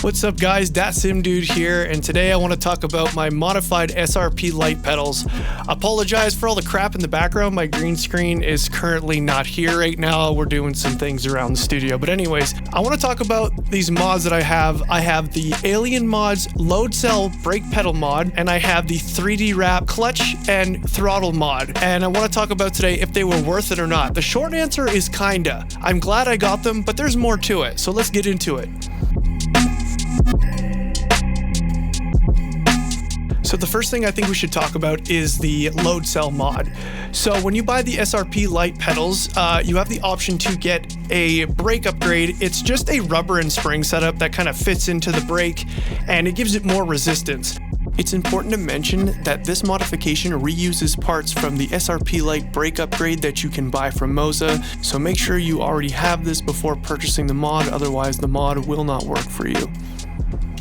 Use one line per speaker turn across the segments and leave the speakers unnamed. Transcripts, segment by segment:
What's up guys, DatSimDude here, and today I want to talk about my modified SRP-Lite pedals. Apologize for all the crap in the background, my green screen is currently not here right now, we're doing some things around the studio. But anyways, I want to talk about these mods that I have. I have the Alien Mods load cell brake pedal mod, and I have the 3D wrap clutch and throttle mod. And I want to talk about today if they were worth it or not. The short answer is kinda. I'm glad I got them, but there's more to it, so let's get into it. So the first thing I think we should talk about is the load cell mod. So when you buy the SRP-Lite pedals, you have the option to get a brake upgrade. It's just a rubber and spring setup that kind of fits into the brake, and it gives it more resistance. It's important to mention that this modification reuses parts from the SRP-Lite brake upgrade that you can buy from Moza, so make sure you already have this before purchasing the mod, otherwise the mod will not work for you.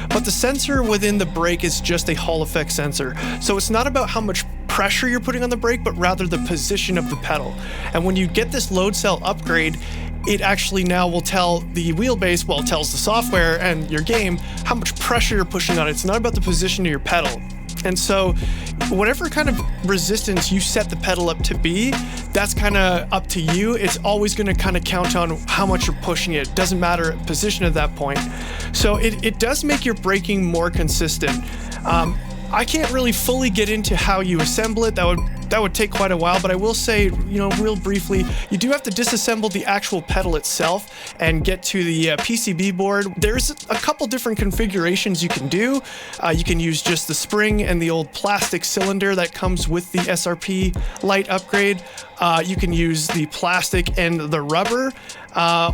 But the sensor within the brake is just a Hall effect sensor, so it's not about how much pressure you're putting on the brake, but rather the position of the pedal. And when you get this load cell upgrade, it actually now will tell the wheelbase, well, it tells the software and your game how much pressure you're pushing on it. It's not about the position of your pedal. And so whatever kind of resistance you set the pedal up to be, that's kind of up to you. It's always going to kind of count on how much you're pushing it. It doesn't matter position at that point. So it does make your braking more consistent. I can't really fully get into how you assemble it. That would take quite a while, but I will say, real briefly, you do have to disassemble the actual pedal itself and get to the PCB board. There's a couple different configurations you can do. You can use just the spring and the old plastic cylinder that comes with the SRP-Lite upgrade. You can use the plastic and the rubber,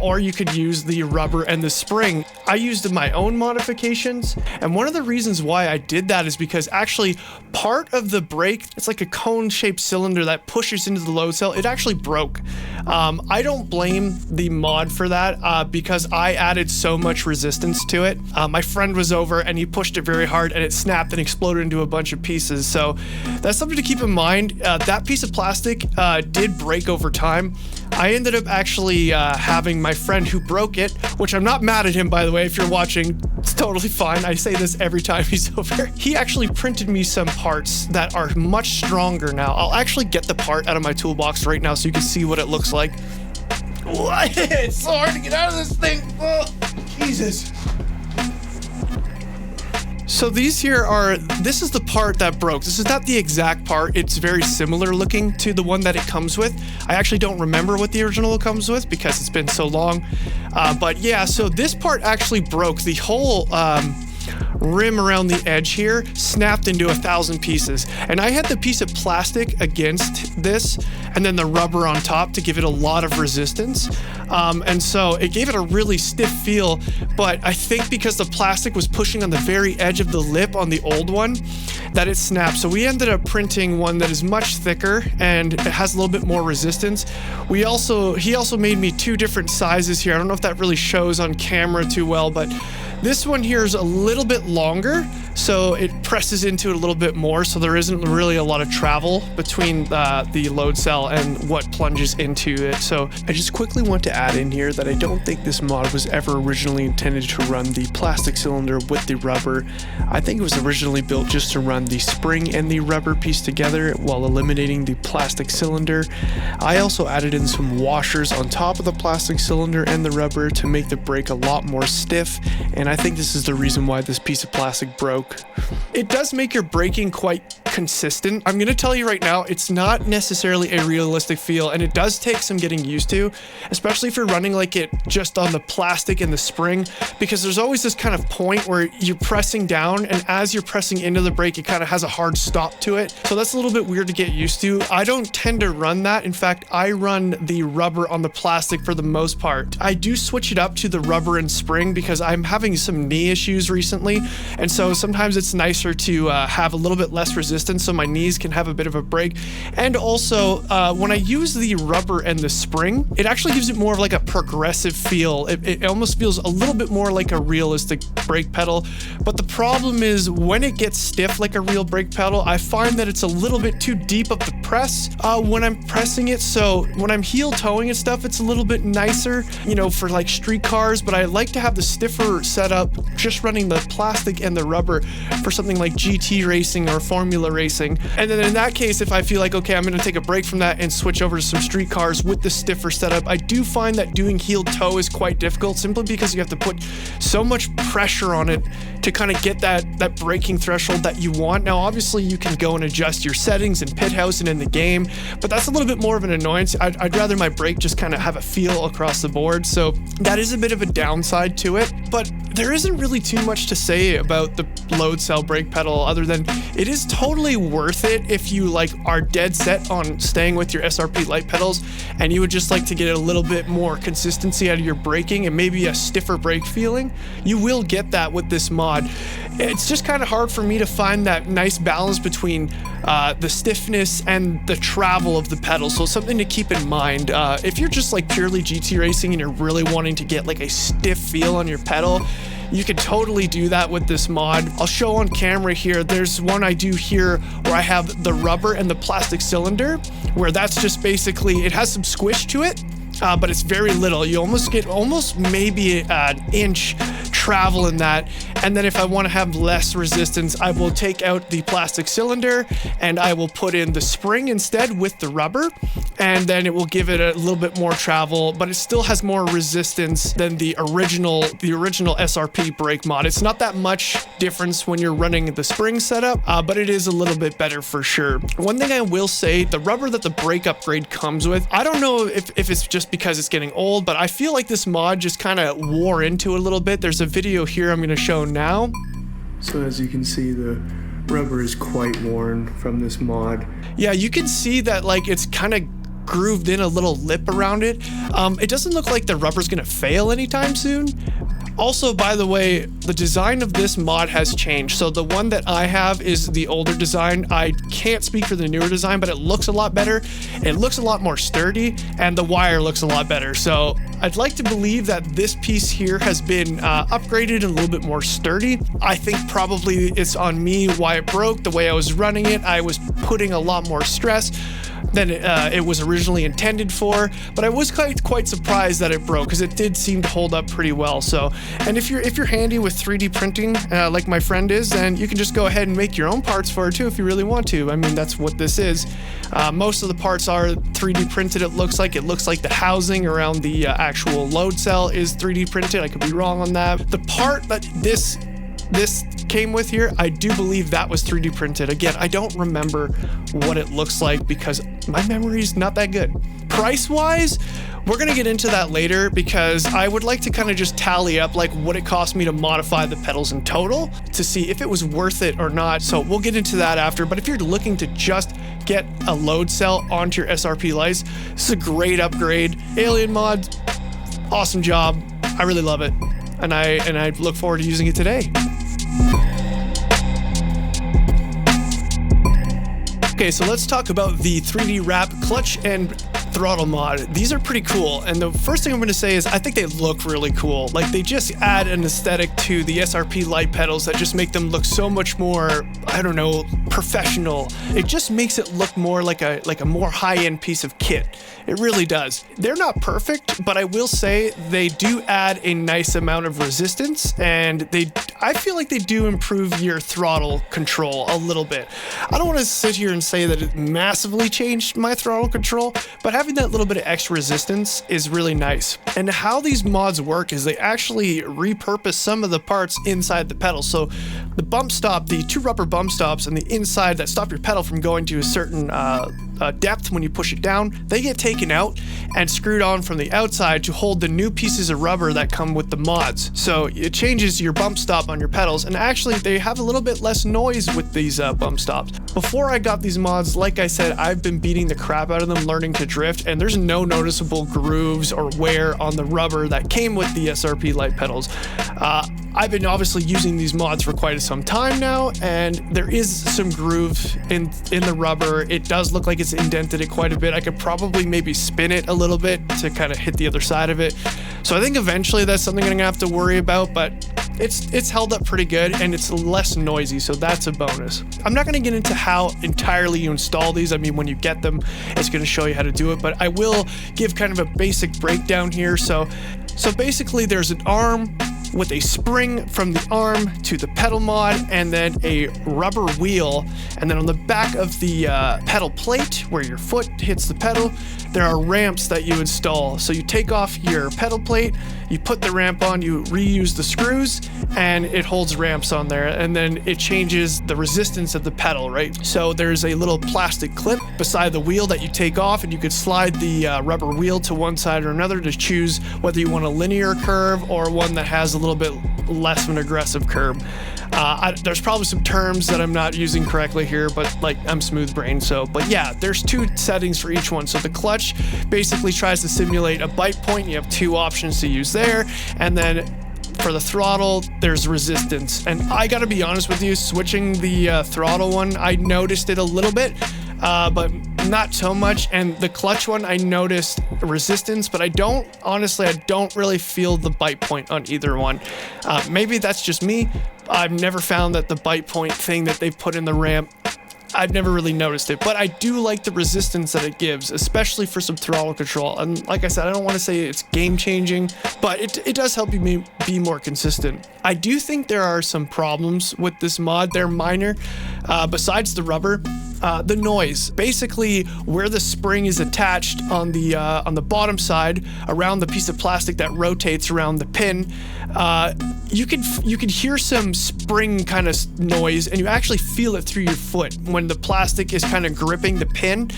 or you could use the rubber and the spring. I used my own modifications, and one of the reasons why I did that is because actually part of the brake, it's like a cone-shaped cylinder that pushes into the load cell, it actually broke. I don't blame the mod for that because I added so much resistance to it. My friend was over and he pushed it very hard and it snapped and exploded into a bunch of pieces. So that's something to keep in mind. That piece of plastic did break over time. I ended up actually having my friend who broke it, which I'm not mad at him, by the way, if you're watching, it's totally fine. I say this every time he's over. He actually printed me some parts that are much stronger now. I'll actually get the part out of my toolbox right now so you can see what it looks like. It's so hard to get out of this thing. Oh, Jesus. So these here this is the part that broke. This is not the exact part. It's very similar looking to the one that it comes with. I actually don't remember what the original comes with because it's been so long. But yeah, so this part actually broke. The whole rim around the edge here snapped into 1,000 pieces. And I had the piece of plastic against this and then the rubber on top to give it a lot of resistance. And so it gave it a really stiff feel, but I think because the plastic was pushing on the very edge of the lip on the old one, that it snapped. So we ended up printing one that is much thicker and it has a little bit more resistance. He also made me two different sizes here. I don't know if that really shows on camera too well, but this one here is a little bit longer, so it presses into it a little bit more, so there isn't really a lot of travel between the load cell and what plunges into it. So I just quickly want to add in here that I don't think this mod was ever originally intended to run the plastic cylinder with the rubber. I think it was originally built just to run the spring and the rubber piece together while eliminating the plastic cylinder. I also added in some washers on top of the plastic cylinder and the rubber to make the brake a lot more stiff, and I think this is the reason why this piece of plastic broke. It does make your braking quite consistent. I'm gonna tell you right now, it's not necessarily a realistic feel, and it does take some getting used to, especially if you're running like it just on the plastic and the spring, because there's always this kind of point where you're pressing down, and as you're pressing into the brake, it kind of has a hard stop to it. So that's a little bit weird to get used to. I don't tend to run that. In fact, I run the rubber on the plastic for the most part. I do switch it up to the rubber and spring because I'm having some knee issues recently, and so sometimes it's nicer to have a little bit less resistance resistance so my knees can have a bit of a break. And also, when I use the rubber and the spring, it actually gives it more of like a progressive feel. It almost feels a little bit more like a realistic brake pedal. But the problem is when it gets stiff like a real brake pedal, I find that it's a little bit too deep of the press when I'm pressing it. So when I'm heel towing and stuff, it's a little bit nicer, you know, for like street cars, but I like to have the stiffer setup, just running the plastic and the rubber for something like GT racing or Formula racing. And then in that case, if I feel like, okay, I'm going to take a break from that and switch over to some street cars with the stiffer setup, I do find that doing heel toe is quite difficult, simply because you have to put so much pressure on it to kind of get that braking threshold that you want. Now, obviously you can go and adjust your settings in pit house and in the game, but that's a little bit more of an annoyance. I'd rather my brake just kind of have a feel across the board. So that is a bit of a downside to it, but there isn't really too much to say about the load cell brake pedal other than it is totally worth it if you like are dead set on staying with your SRP-Lite pedals and you would just like to get a little bit more consistency out of your braking and maybe a stiffer brake feeling. You will get that with this mod. It's just kind of hard for me to find that nice balance between the stiffness and the travel of the pedal. So something to keep in mind. If you're just like purely GT racing and you're really wanting to get like a stiff feel on your pedal, you can totally do that with this mod. I'll show on camera here. There's one I do here where I have the rubber and the plastic cylinder, where that's just basically, it has some squish to it, but it's very little. You almost get maybe an inch travel in that. And then if I want to have less resistance, I will take out the plastic cylinder and I will put in the spring instead with the rubber, and then it will give it a little bit more travel, but it still has more resistance than the original SRP brake mod. It's not that much difference when you're running the spring setup, but it is a little bit better for sure. One thing I will say, the rubber that the brake upgrade comes with, I don't know if it's just because it's getting old, but I feel like this mod just kind of wore into it a little bit. There's a video here I'm going to show now.
So as you can see, the rubber is quite worn from this mod.
Yeah, you can see that like it's kind of grooved in a little lip around it. It doesn't look like the rubber's going to fail anytime soon. Also, by the way, the design of this mod has changed. So the one that I have is the older design. I can't speak for the newer design, but it looks a lot better. It looks a lot more sturdy, and the wire looks a lot better. So I'd like to believe that this piece here has been upgraded and a little bit more sturdy. I think probably it's on me why it broke. The way I was running it, I was putting a lot more stress than it was originally intended for, but I was quite surprised that it broke, because it did seem to hold up pretty well. So, and if you're handy with 3D printing like my friend is, then you can just go ahead and make your own parts for it too if you really want to. I mean, that's what this is. Most of the parts are 3D printed. It looks like the housing around the actual load cell is 3D printed. I could be wrong on that. The part that this came with here, I do believe that was 3D printed. Again, I don't remember what it looks like because my memory is not that good. Price wise, we're gonna get into that later, because I would like to kind of just tally up like what it cost me to modify the pedals in total to see if it was worth it or not. So we'll get into that after. But if you're looking to just get a load cell onto your SRP-Lites, this is a great upgrade. Alien mod, awesome job. I really love it, and I look forward to using it today. Okay, so let's talk about the 3D wrap clutch and throttle mod. These are pretty cool, and the first thing I'm going to say is I think they look really cool. Like, they just add an aesthetic to the SRP-Lite pedals that just make them look so much more, I don't know, professional. It just makes it look more like a more high-end piece of kit. It really does. They're not perfect, but I will say they do add a nice amount of resistance, and I feel like they do improve your throttle control a little bit. I don't want to sit here and say that it massively changed my throttle control, but having that little bit of extra resistance is really nice. And how these mods work is they actually repurpose some of the parts inside the pedal. So the bump stop, the two rubber bump stops on the inside that stop your pedal from going to a certain depth when you push it down, they get taken out and screwed on from the outside to hold the new pieces of rubber that come with the mods. So it changes your bump stop on your pedals, and actually they have a little bit less noise with these bump stops. Before I got these mods, like I said, I've been beating the crap out of them learning to drift, and there's no noticeable grooves or wear on the rubber that came with the SRP-Lite pedals. I've been obviously using these mods for quite some time now, and there is some groove in the rubber. It does look like it's indented it quite a bit. I could probably maybe spin it a little bit to kind of hit the other side of it. So I think eventually that's something I'm gonna have to worry about, but it's held up pretty good and it's less noisy, so that's a bonus. I'm not gonna get into how entirely you install these. I mean, when you get them, it's gonna show you how to do it, but I will give kind of a basic breakdown here. So basically there's an arm with a spring from the arm to the pedal mod, and then a rubber wheel, and then on the back of the pedal plate where your foot hits the pedal, there are ramps that you install. So you take off your pedal plate, you put the ramp on, you reuse the screws, and it holds ramps on there, and then it changes the resistance of the pedal, right? So there's a little plastic clip beside the wheel that you take off, and you could slide the rubber wheel to one side or another to choose whether you want a linear curve or one that has a little bit less of an aggressive curve. There's probably some terms that I'm not using correctly here, but like I'm smooth brain, but yeah, there's two settings for each one. So the clutch basically tries to simulate a bite point. You have two options to use there, and then for the throttle, there's resistance. And I gotta be honest with you, switching the throttle one, I noticed it a little bit, but not so much. And the clutch one, I noticed resistance, but I don't really feel the bite point on either one. Maybe that's just me. I've never found that the bite point thing that they put in the ramp, I've never really noticed it, but I do like the resistance that it gives, especially for some throttle control. And like I said, I don't want to say it's game changing, but it does help you be more consistent. I do think there are some problems with this mod. They're minor. Besides the rubber, the noise, basically where the spring is attached on the bottom side around the piece of plastic that rotates around the pin, you can hear some spring kind of noise, and you actually feel it through your foot when the plastic is kind of gripping the pin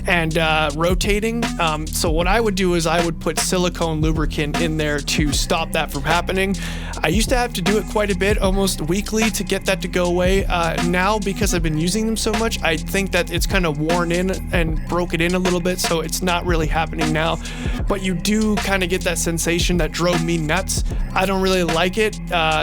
and rotating. So what I would do is I would put silicone lubricant in there to stop that from happening. I used to have to do it quite a bit, almost weekly, to get that to go away. Now, because I've been using them so much, I think that it's kind of worn in and broken in a little bit, so it's not really happening now. But you do kind of get that sensation that drove me nuts. I don't really like it.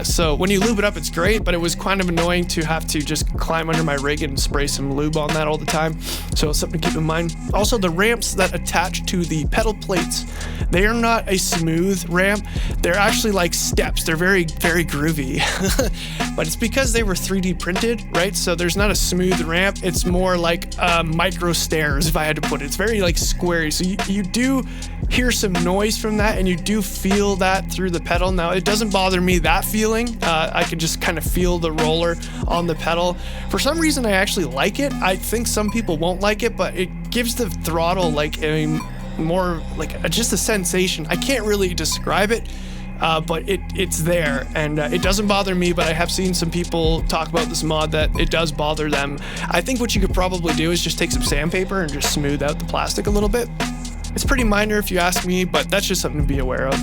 So when you lube it up, it's great, but it was kind of annoying to have to just climb under my rig and spray some lube on that all the time. So it's something to keep in mind. Also, the ramps that attach to the pedal plates, they are not a smooth ramp. They're actually like steps. They're very, very groovy. But it's because they were 3D printed, right? So there's not a smooth ramp. It's more like micro stairs, if I had to put it. It's very like squarey. So you do hear some noise from that, and you do feel that through the pedal. Now, it doesn't bother me, that feeling. I can just kind of feel the roller on the pedal. For some reason, I actually like it. I think some people won't like it, but it gives the throttle like a more like just a sensation. I can't really describe it, but it's there, and it doesn't bother me, but I have seen some people talk about this mod that it does bother them. I think what you could probably do is just take some sandpaper and just smooth out the plastic a little bit. It's pretty minor if you ask me, but that's just something to be aware of.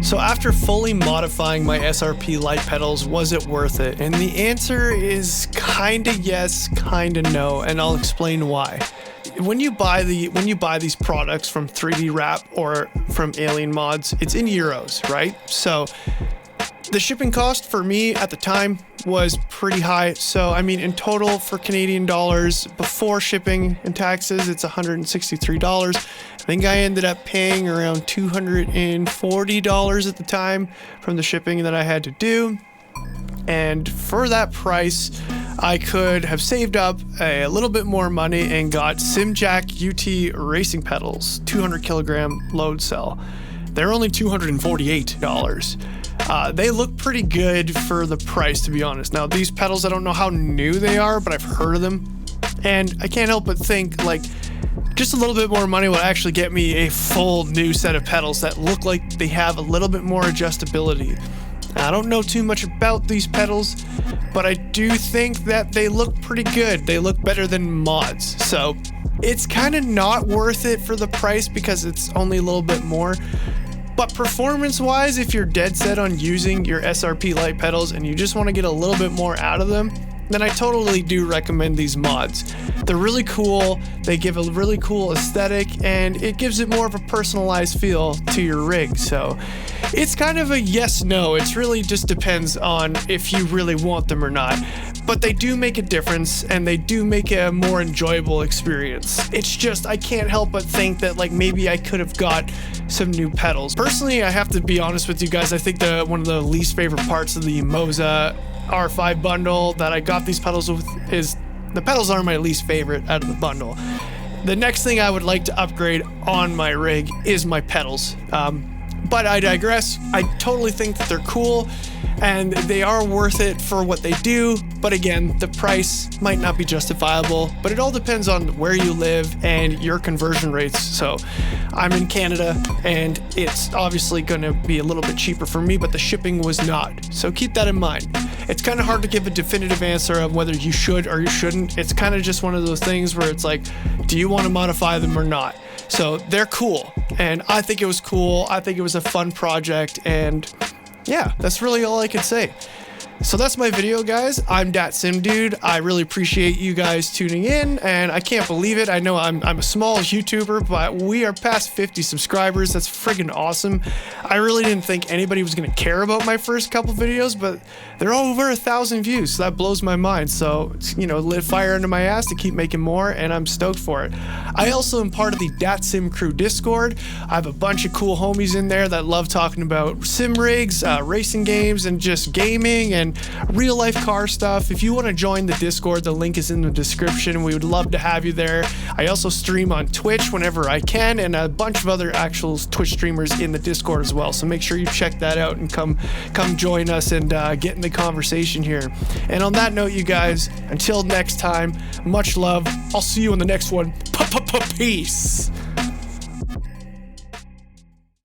So after fully modifying my SRP-Lite pedals, was it worth it? And the answer is kinda yes, kinda no, and I'll explain why. When you buy these products from 3D Wrap or from Alien Mods, it's in euros, right? So the shipping cost for me at the time was pretty high. So I mean, in total for Canadian dollars before shipping and taxes, it's $163. I think I ended up paying around $240 at the time from the shipping that I had to do. And for that price, I could have saved up a little bit more money and got Simjack UT racing pedals, 200 kilogram load cell. They're only $248. They look pretty good for the price, to be honest. Now, these pedals, I don't know how new they are, but I've heard of them. And I can't help but think, like, just a little bit more money will actually get me a full new set of pedals that look like they have a little bit more adjustability. I don't know too much about these pedals, but I do think that they look pretty good. They look better than mods. So it's kind of not worth it for the price because it's only a little bit more. But performance-wise, if you're dead set on using your SRP-Lite pedals and you just want to get a little bit more out of them, then I totally do recommend these mods. They're really cool, they give a really cool aesthetic, and it gives it more of a personalized feel to your rig. So it's kind of a yes-no. It really just depends on if you really want them or not. But they do make a difference, and they do make a more enjoyable experience. It's just, I can't help but think that like maybe I could have got some new pedals. Personally, I have to be honest with you guys, I think one of the least favorite parts of the Moza R5 bundle that I got these pedals with is the pedals are my least favorite out of the bundle. The next thing I would like to upgrade on my rig is my pedals. But I digress. I totally think that they're cool and they are worth it for what they do. But again, the price might not be justifiable, but it all depends on where you live and your conversion rates. So I'm in Canada and it's obviously going to be a little bit cheaper for me, but the shipping was not. So keep that in mind. It's kind of hard to give a definitive answer of whether you should or you shouldn't. It's kind of just one of those things where it's like, do you want to modify them or not? So they're cool, and I think it was cool. I think it was a fun project, and yeah, that's really all I can say. So that's my video, guys. I'm Dat Sim Dude. I really appreciate you guys tuning in, and I can't believe it. I know I'm a small YouTuber, but we are past 50 subscribers. That's friggin' awesome. I really didn't think anybody was gonna care about my first couple videos, but they're all over 1,000 views, so that blows my mind. So, you know, lit fire under my ass to keep making more, and I'm stoked for it. I also am part of the Dat Sim Crew Discord. I have a bunch of cool homies in there that love talking about sim rigs, racing games, and just gaming, and real life car stuff. If you want to join the Discord, the link is in the description. We would love to have you there. I also stream on Twitch whenever I can, and a bunch of other actual Twitch streamers in the Discord as well. So make sure you check that out and come join us and get in the conversation here. And on that note, you guys, until next time, much love. I'll see you in the next one. Peace.